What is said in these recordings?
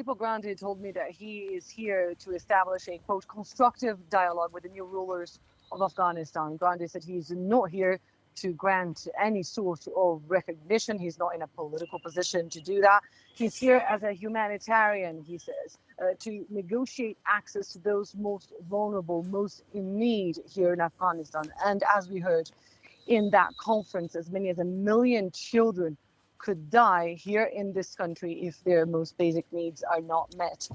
Filippo Grandi told me that he is here to establish a, quote, constructive dialogue with the new rulers of Afghanistan. Grandi said he's not here to grant any sort of recognition. He's not in a political position to do that. He's here as a humanitarian, he says, to negotiate access to those most vulnerable, most in need here in Afghanistan. And as we heard in that conference, as many as 1 million children could die here in this country if their most basic needs are not met.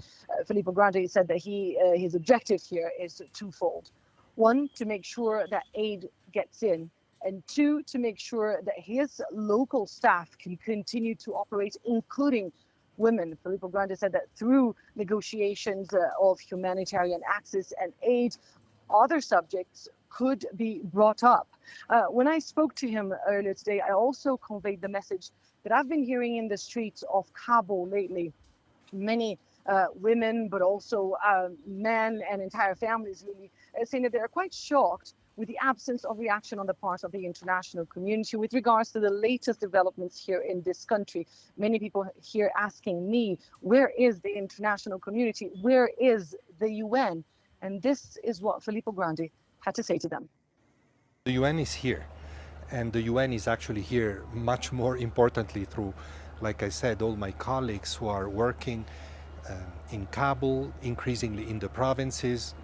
Filippo Grandi said that his objective here is twofold. One, to make sure that aid gets in, and two, to make sure that his local staff can continue to operate, including women. Filippo Grandi said that through negotiations of humanitarian access and aid, other subjects could be brought up. When I spoke to him earlier today, I also conveyed the message that I've been hearing in the streets of Kabul lately. Many women, but also men and entire families really saying that they're quite shocked with the absence of reaction on the part of the international community with regards to the latest developments here in this country. Many people here asking me, where is the international community? Where is the UN? And this is what Filippo Grandi had to say to them. The UN is here, and the UN is actually here much more importantly through, like I said, all my colleagues who are working in Kabul, increasingly in the provinces.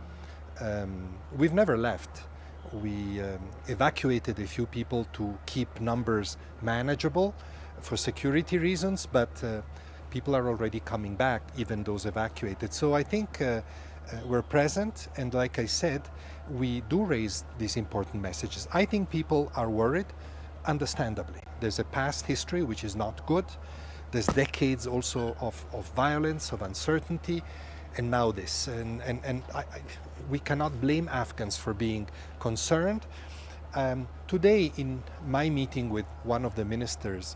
We've never left. We evacuated a few people to keep numbers manageable for security reasons, but people are already coming back, even those evacuated. So I think we're present, and like I said, we do raise these important messages. I think people are worried, understandably. There's a past history which is not good. There's decades also of violence, of uncertainty, and now this. And we cannot blame Afghans for being concerned. Today, in my meeting with one of the ministers,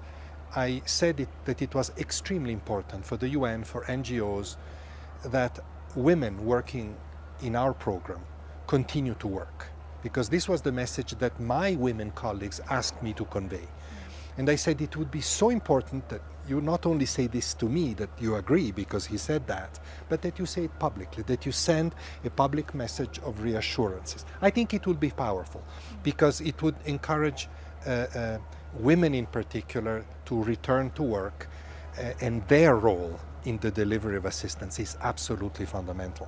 I said that it was extremely important for the UN, for NGOs, that women working in our program continue to work, because this was the message that my women colleagues asked me to convey. And I said it would be so important that you not only say this to me, that you agree because he said that, but that you say it publicly, that you send a public message of reassurances. I think it would be powerful because it would encourage women in particular to return to work, and their role in the delivery of assistance is absolutely fundamental.